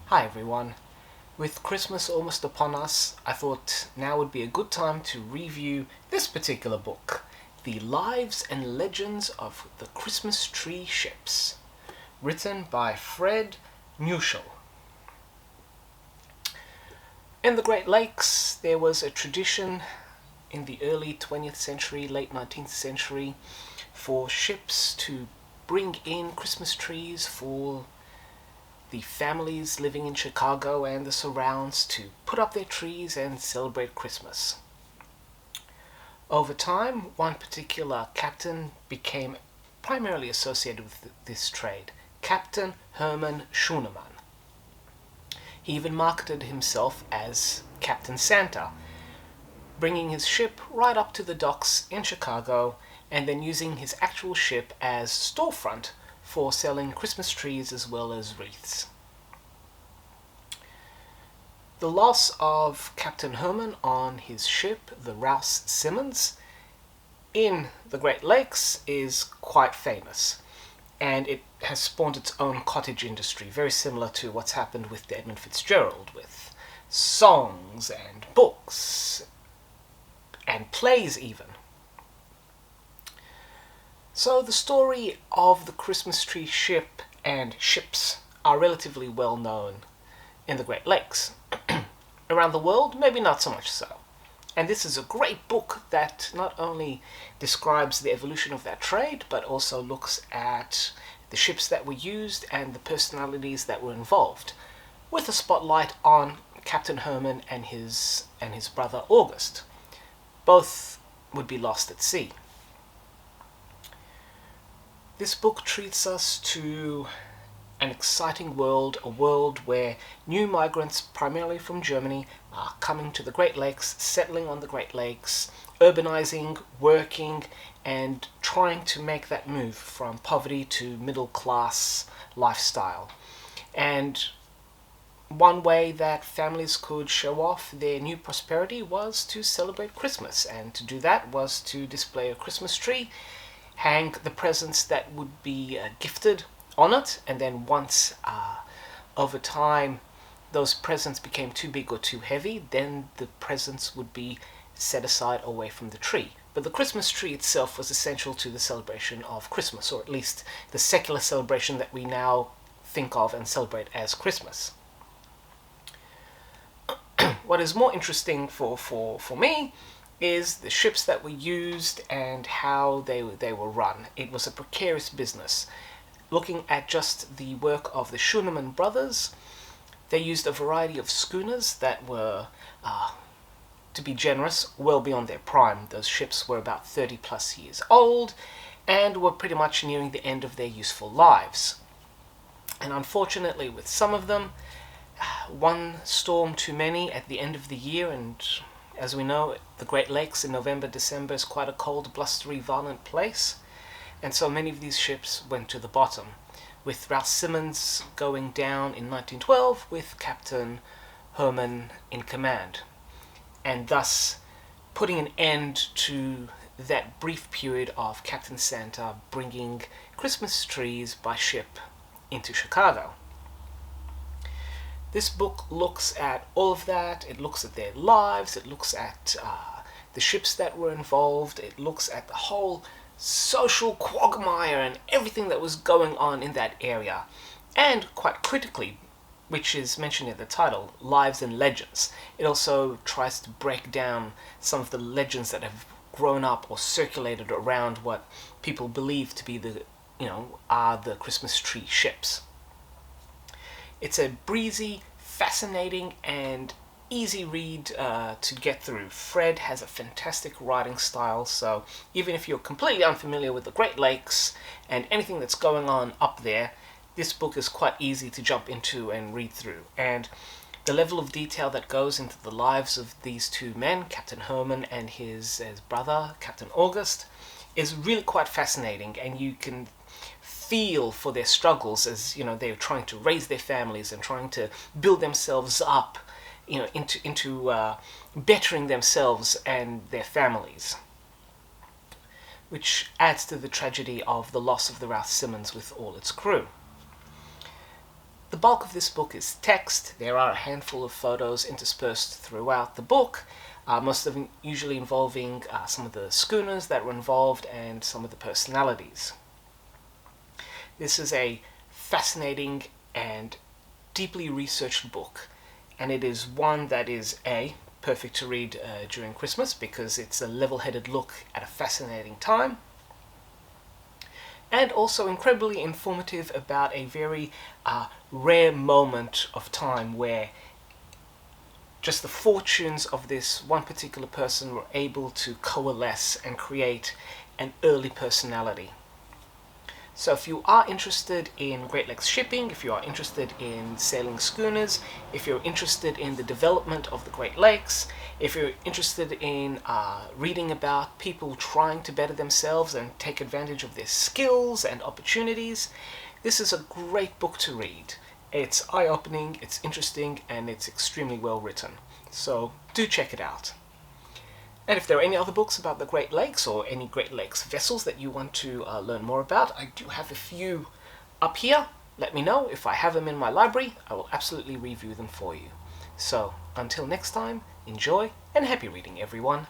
Hi everyone. With Christmas almost upon us, I thought now would be a good time to review this particular book, The Lives and Legends of the Christmas Tree Ships, written by Fred Newshall. In the Great Lakes, there was a tradition in the early 20th century, late 19th century, for ships to bring in Christmas trees for the families living in Chicago and the surrounds to put up their trees and celebrate Christmas. Over time, one particular captain became primarily associated with this trade, Captain Herman Schooneman. He even marketed himself as Captain Santa, bringing his ship right up to the docks in Chicago and then using his actual ship as storefront for selling Christmas trees as well as wreaths. The loss of Captain Herman on his ship, the Rouse Simmons, in the Great Lakes is quite famous, and it has spawned its own cottage industry, very similar to what's happened with the Edmund Fitzgerald, with songs and books and plays even. So the story of the Christmas tree ship and ships are relatively well known in the Great Lakes. Around the world, maybe not so much so. And this is a great book that not only describes the evolution of that trade, but also looks at the ships that were used and the personalities that were involved, with a spotlight on Captain Herman and his brother August. Both would be lost at sea. This book treats us to an exciting world, a world where new migrants, primarily from Germany, are coming to the Great Lakes, settling on the Great Lakes, urbanizing, working, and trying to make that move from poverty to middle-class lifestyle. And one way that families could show off their new prosperity was to celebrate Christmas, and to do that was to display a Christmas tree, hang the presents that would be gifted on it, and then once over time those presents became too big or too heavy, then the presents would be set aside away from the tree. But the Christmas tree itself was essential to the celebration of Christmas, or at least the secular celebration that we now think of and celebrate as Christmas. What is more interesting for me is the ships that were used and how they were run. It was a precarious business. Looking at just the work of the Schooneman brothers, they used a variety of schooners that were, to be generous, well beyond their prime. Those ships were about 30 plus years old and were pretty much nearing the end of their useful lives. And unfortunately, with some of them, one storm too many at the end of the year, and as we know, the Great Lakes in November, December is quite a cold, blustery, violent place. And so many of these ships went to the bottom, with Rouse Simmons going down in 1912 with Captain Herman in command, and thus putting an end to that brief period of Captain Santa bringing Christmas trees by ship into Chicago. This book looks at all of that. It looks at their lives, it looks at the ships that were involved, it looks at the whole social quagmire and everything that was going on in that area. And quite critically, which is mentioned in the title, Lives and Legends, it also tries to break down some of the legends that have grown up or circulated around what people believe to be are the Christmas tree ships. It's a breezy, fascinating, and easy read to get through. Fred has a fantastic writing style, so even if you're completely unfamiliar with the Great Lakes and anything that's going on up there, this book is quite easy to jump into and read through. And the level of detail that goes into the lives of these two men, Captain Herman and his brother, Captain August, is really quite fascinating, and you can feel for their struggles as they're trying to raise their families and trying to build themselves up into bettering themselves and their families, which adds to the tragedy of the loss of the Rouse Simmons with all its crew. The the bulk of this book is text. There are a handful of photos interspersed throughout the book, most of them usually involving some of the schooners that were involved and some of the personalities. This is a fascinating and deeply researched book, and it is one that is perfect to read during Christmas because it's a level-headed look at a fascinating time, and also incredibly informative about a very rare moment of time where just the fortunes of this one particular person were able to coalesce and create an early personality. So if you are interested in Great Lakes shipping, if you are interested in sailing schooners, if you're interested in the development of the Great Lakes, if you're interested in reading about people trying to better themselves and take advantage of their skills and opportunities, this is a great book to read. It's eye-opening, it's interesting, and it's extremely well written. So do check it out. And if there are any other books about the Great Lakes or any Great Lakes vessels that you want to learn more about, I do have a few up here. Let me know. If I have them in my library, I will absolutely review them for you. So until next time, enjoy and happy reading, everyone.